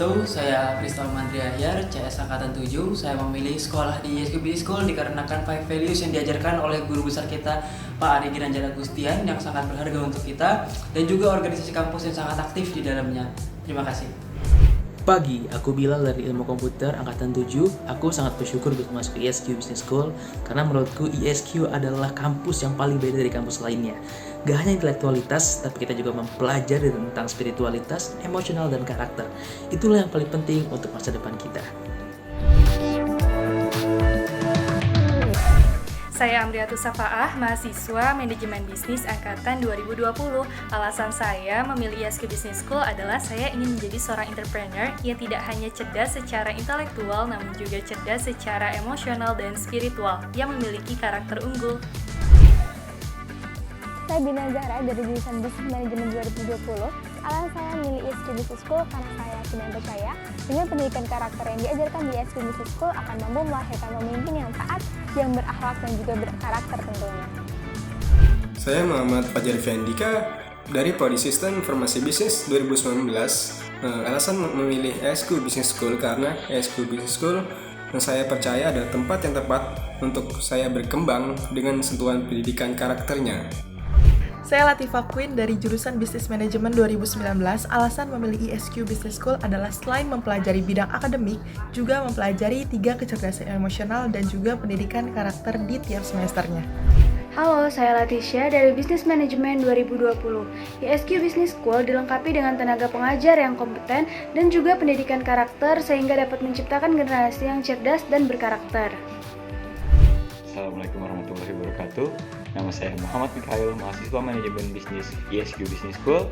wabarakatuh. Saya Kristal Mandriahyar, CS Angkatan 7. Saya memilih sekolah di ISQ Business School dikarenakan 5 values yang diajarkan oleh guru besar kita, Pak Ari Ginanjar Agustian, yang sangat berharga untuk kita, dan juga organisasi kampus yang sangat aktif di dalamnya. Terima kasih. Pagi, aku Bilal dari Ilmu Komputer Angkatan 7. Aku sangat bersyukur bisa masuk ke ISQ Business School karena menurutku ISQ adalah kampus yang paling beda dari kampus lainnya. Gak hanya intelektualitas, tapi kita juga mempelajari tentang spiritualitas, emosional, dan karakter. Itulah yang paling penting untuk masa depan kita. Saya Amriatus Safaah, mahasiswa Manajemen Bisnis Angkatan 2020. Alasan saya memilih ISQ Business School adalah saya ingin menjadi seorang entrepreneur yang tidak hanya cerdas secara intelektual, namun juga cerdas secara emosional dan spiritual, yang memiliki karakter unggul. Saya Bina Zahra dari jurusan Bisnis Manajemen 2020. Alasan saya memilih ISQ Business School karena saya yakin dan percaya dengan pendidikan karakter yang diajarkan di ISQ Business School akan mampu melahirkan pemimpin yang taat, yang berakhlak dan juga berkarakter tentunya. Saya Muhammad Fajar Fiandika dari Prodi Sistem Informasi Bisnis 2019. Alasan memilih ISQ Business School karena ISQ Business School yang saya percaya adalah tempat yang tepat untuk saya berkembang dengan sentuhan pendidikan karakternya. Saya Latifah Queen dari jurusan Bisnis Manajemen 2019. Alasan memilih ISQ Business School adalah selain mempelajari bidang akademik, juga mempelajari 3 kecerdasan emosional dan juga pendidikan karakter di tiap semesternya. Halo, saya Latisha dari Bisnis Manajemen 2020. ISQ Business School dilengkapi dengan tenaga pengajar yang kompeten dan juga pendidikan karakter sehingga dapat menciptakan generasi yang cerdas dan berkarakter. Assalamualaikum warahmatullahi wabarakatuh. Nama saya Muhammad Mikhail, mahasiswa Manajemen Bisnis ISQ Business School.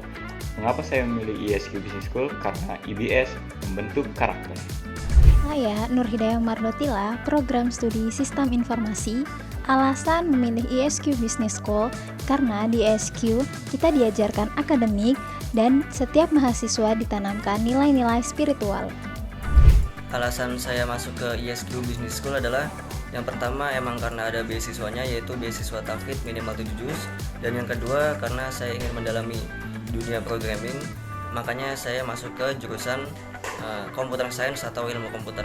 Mengapa saya memilih ISQ Business School? Karena IBS membentuk karakter. Saya Nur Hidayah Mardotila, program studi Sistem Informasi. Alasan memilih ISQ Business School karena di ISQ kita diajarkan akademik dan setiap mahasiswa ditanamkan nilai-nilai spiritual. Alasan saya masuk ke ISQ Business School adalah yang pertama emang karena ada beasiswanya, yaitu beasiswa Tafid minimal 7 juz, dan yang kedua karena saya ingin mendalami dunia programming, makanya saya masuk ke jurusan Computer Science atau ilmu komputer.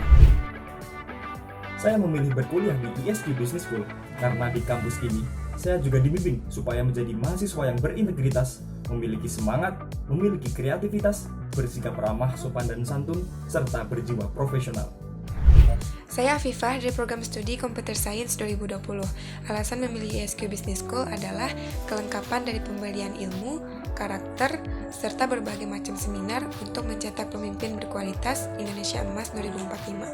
Saya memilih berkuliah di ISQ Business School karena di kampus ini saya juga dibimbing supaya menjadi mahasiswa yang berintegritas, memiliki semangat, memiliki kreativitas, bersikap ramah, sopan dan santun, serta berjiwa profesional. Saya Afifah dari program studi Computer Science 2020. Alasan memilih ISQ Business School adalah kelengkapan dari pemberian ilmu, karakter, serta berbagai macam seminar untuk mencetak pemimpin berkualitas Indonesia Emas 2045.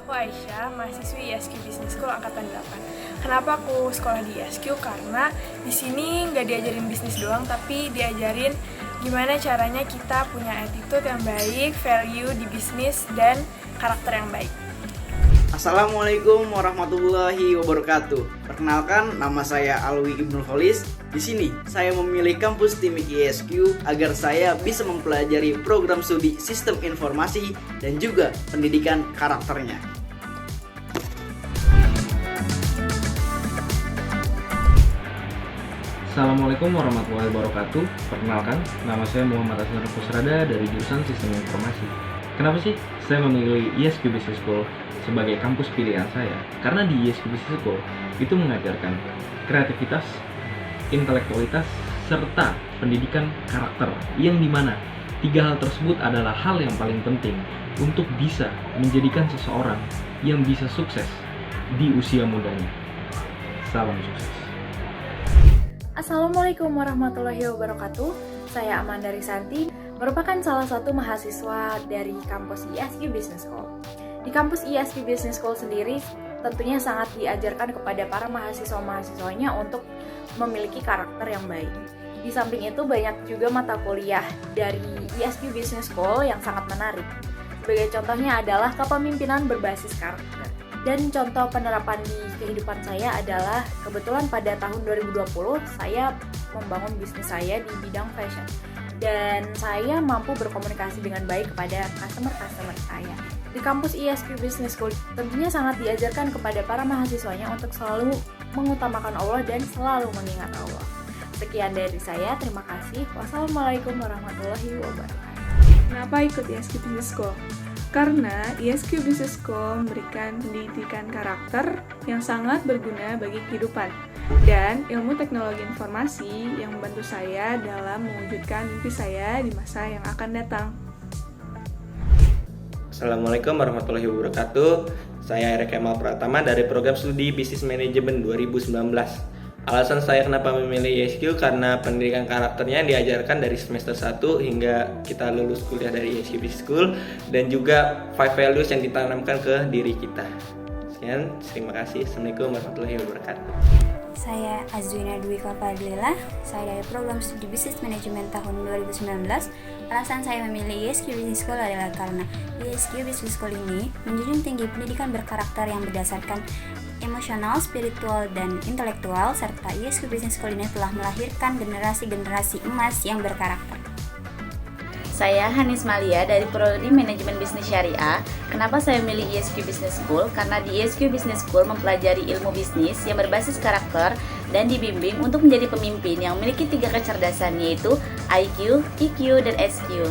Aku Aisyah, mahasiswi ISQ Business School Angkatan 8. Kenapa aku sekolah di ISQ? Karena di sini nggak diajarin bisnis doang, tapi diajarin gimana caranya kita punya attitude yang baik, value di bisnis, dan karakter yang baik. Assalamualaikum warahmatullahi wabarakatuh. Perkenalkan, nama saya Alwi Ibnul Kholis. Di sini saya memilih kampus Timik ISQ agar saya bisa mempelajari program studi Sistem Informasi dan juga pendidikan karakternya. Assalamualaikum warahmatullahi wabarakatuh. Perkenalkan, nama saya Muhammad Asnur Kusrada dari jurusan Sistem Informasi. Kenapa sih saya memilih ISQ Business School sebagai kampus pilihan saya? Karena di ISQ Business School itu mengajarkan kreativitas, intelektualitas, serta pendidikan karakter, yang dimana 3 hal tersebut adalah hal yang paling penting untuk bisa menjadikan seseorang yang bisa sukses di usia mudanya. Salam sukses. Assalamualaikum warahmatullahi wabarakatuh. Saya Amanda Risanti, merupakan salah satu mahasiswa dari kampus ISQ Business School. Di kampus ISQ Business School sendiri tentunya sangat diajarkan kepada para mahasiswa-mahasiswanya untuk memiliki karakter yang baik. Di samping itu banyak juga mata kuliah dari ISQ Business School yang sangat menarik. Sebagai contohnya adalah kepemimpinan berbasis karakter. Dan contoh penerapan di kehidupan saya adalah kebetulan pada tahun 2020 saya membangun bisnis saya di bidang fashion. Dan saya mampu berkomunikasi dengan baik kepada customer-customer saya. Di kampus ISQ Business School tentunya sangat diajarkan kepada para mahasiswanya untuk selalu mengutamakan Allah dan selalu mengingat Allah. Sekian dari saya, terima kasih. Wassalamualaikum warahmatullahi wabarakatuh. Kenapa ikut ISQ Business School? Karena ISQ Business School memberikan pendidikan karakter yang sangat berguna bagi kehidupan dan ilmu teknologi informasi yang membantu saya dalam mewujudkan mimpi saya di masa yang akan datang. Assalamualaikum warahmatullahi wabarakatuh. Saya Erick Kemal Pratama dari program studi Bisnis Manajemen 2019. Alasan saya kenapa memilih ISQ karena pendidikan karakternya diajarkan dari semester 1 hingga kita lulus kuliah dari ISQ Business School dan juga 5 values yang ditanamkan ke diri kita. Sekian, terima kasih. Assalamualaikum warahmatullahi wabarakatuh. Saya Azwina Dwi Fadlila, saya dari program studi Bisnis Manajemen tahun 2019. Alasan saya memilih ISQ Business School adalah karena ISQ Business School ini menjunjung tinggi pendidikan berkarakter yang berdasarkan emosional, spiritual, dan intelektual, serta ISQ Business School ini telah melahirkan generasi-generasi emas yang berkarakter. Saya Hanis Malia dari Prodi Manajemen Bisnis Syariah. Kenapa saya memilih ISQ Business School? Karena di ISQ Business School mempelajari ilmu bisnis yang berbasis karakter dan dibimbing untuk menjadi pemimpin yang memiliki 3 kecerdasan, yaitu IQ, EQ, dan SQ.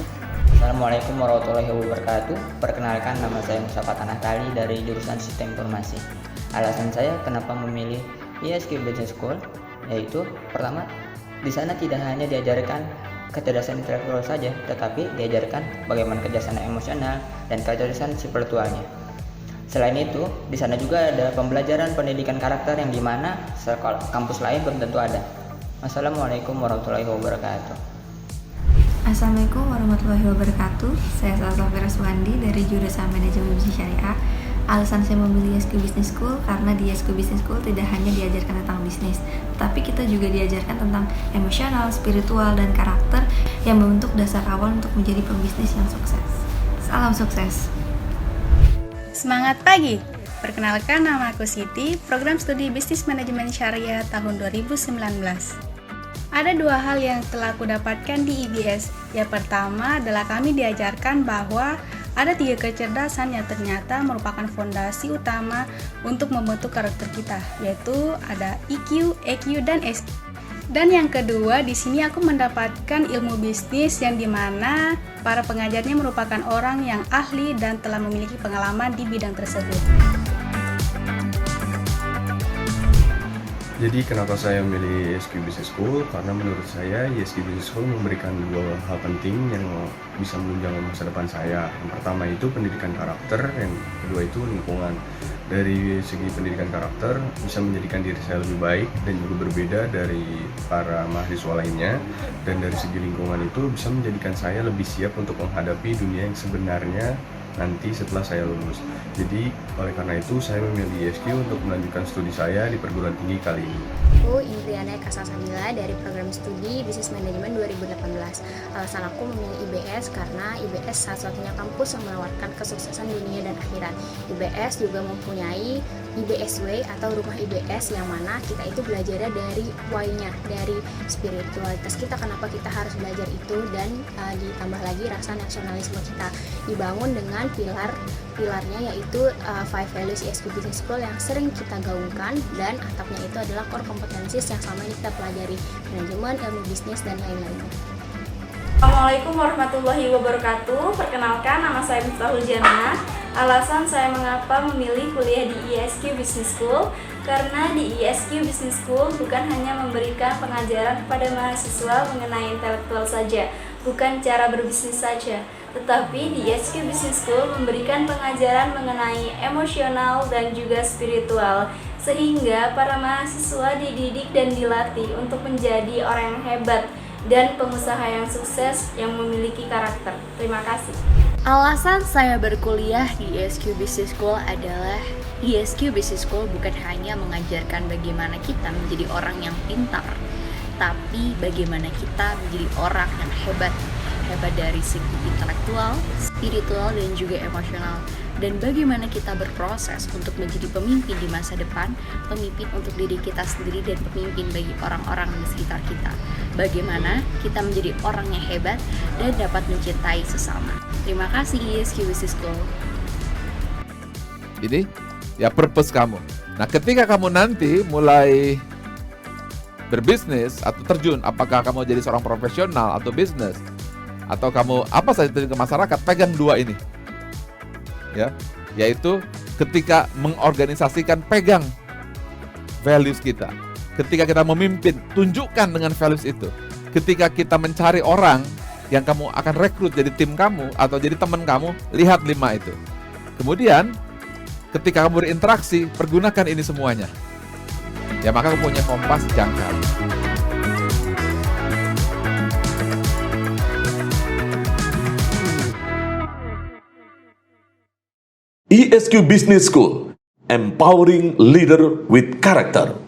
Assalamualaikum warahmatullahi wabarakatuh. Perkenalkan, nama saya Mustafa Tanah Kali dari jurusan Sistem Informasi. Alasan saya kenapa memilih ISQ Business School yaitu pertama, di sana tidak hanya diajarkan kecerdasan intelektual saja, tetapi diajarkan bagaimana kecerdasan emosional dan kecerdasan spiritualnya. Selain itu, di sana juga ada pembelajaran pendidikan karakter yang dimana sekolah kampus lain belum tentu ada. Assalamualaikum warahmatullahi wabarakatuh. Assalamualaikum warahmatullahi wabarakatuh. Saya Salsafira Suwandi dari jurusan Manajemen Bisnis Syariah. Alasan saya memilih ISQ Business School karena di ISQ Business School tidak hanya diajarkan tentang bisnis, tapi kita juga diajarkan tentang emosional, spiritual, dan karakter yang membentuk dasar awal untuk menjadi pembisnis yang sukses. Salam sukses. Semangat pagi. Perkenalkan, nama aku Siti, program studi Bisnis Manajemen Syariah tahun 2019. Ada 2 hal yang telah aku dapatkan di IBS. Yang pertama adalah kami diajarkan bahwa ada 3 kecerdasan yang ternyata merupakan fondasi utama untuk membentuk karakter kita, yaitu ada EQ, EQ, dan SQ. Dan yang kedua, di sini aku mendapatkan ilmu bisnis yang dimana para pengajarnya merupakan orang yang ahli dan telah memiliki pengalaman di bidang tersebut. Jadi kenapa saya memilih ISQ Business School? Karena menurut saya ISQ Business School memberikan 2 hal penting yang bisa menunjang masa depan saya. Yang pertama itu pendidikan karakter, yang kedua itu lingkungan. Dari segi pendidikan karakter bisa menjadikan diri saya lebih baik dan juga berbeda dari para mahasiswa lainnya. Dan dari segi lingkungan itu bisa menjadikan saya lebih siap untuk menghadapi dunia yang sebenarnya nanti setelah saya lulus. Jadi oleh karena itu saya memilih ISQ untuk melanjutkan studi saya di perguruan tinggi kali ini. Aku Indriana Kasalsabila dari program studi Bisnis Manajemen 2018. Alasan aku memilih IBS karena IBS satu-satunya kampus yang menawarkan kesuksesan dunia dan akhirat. IBS juga mempunyai IBS Way atau rumah IBS yang mana kita itu belajarnya dari why-nya, dari spiritualitas kita, kenapa kita harus belajar itu, dan ditambah lagi rasa nasionalisme kita dibangun dengan pilarnya yaitu 5 values ISQ Business School yang sering kita gaungkan, dan atapnya itu adalah core competencies yang selama ini kita pelajari, manajemen, ilmu bisnis, dan lain-lainnya. Assalamualaikum warahmatullahi wabarakatuh. Perkenalkan, nama saya Miftahul Jannah. Alasan saya mengapa memilih kuliah di ISQ Business School karena di ISQ Business School bukan hanya memberikan pengajaran kepada mahasiswa mengenai intelektual saja, bukan cara berbisnis saja, tetapi di ISQ Business School memberikan pengajaran mengenai emosional dan juga spiritual, sehingga para mahasiswa dididik dan dilatih untuk menjadi orang yang hebat dan pengusaha yang sukses yang memiliki karakter. Terima kasih. Alasan saya berkuliah di ISQ Business School adalah ISQ Business School bukan hanya mengajarkan bagaimana kita menjadi orang yang pintar, tapi bagaimana kita menjadi orang yang hebat dari segi intelektual, spiritual, dan juga emosional. Dan bagaimana kita berproses untuk menjadi pemimpin di masa depan, pemimpin untuk diri kita sendiri dan pemimpin bagi orang-orang di sekitar kita. Bagaimana kita menjadi orang yang hebat dan dapat mencintai sesama. Terima kasih ISQ Business School. Ini ya purpose kamu. Nah, ketika kamu nanti mulai berbisnis atau terjun, apakah kamu jadi seorang profesional atau bisnis, atau kamu apa saja terjun ke masyarakat, pegang dua ini. Ya, yaitu ketika mengorganisasikan, pegang values kita. Ketika kita memimpin, tunjukkan dengan values itu. Ketika kita mencari orang yang kamu akan rekrut jadi tim kamu atau jadi teman kamu, lihat 5 itu. Kemudian ketika kamu berinteraksi, pergunakan ini semuanya. Ya, maka kamu punya kompas jangkar. ESQ Business School, empowering leader with character.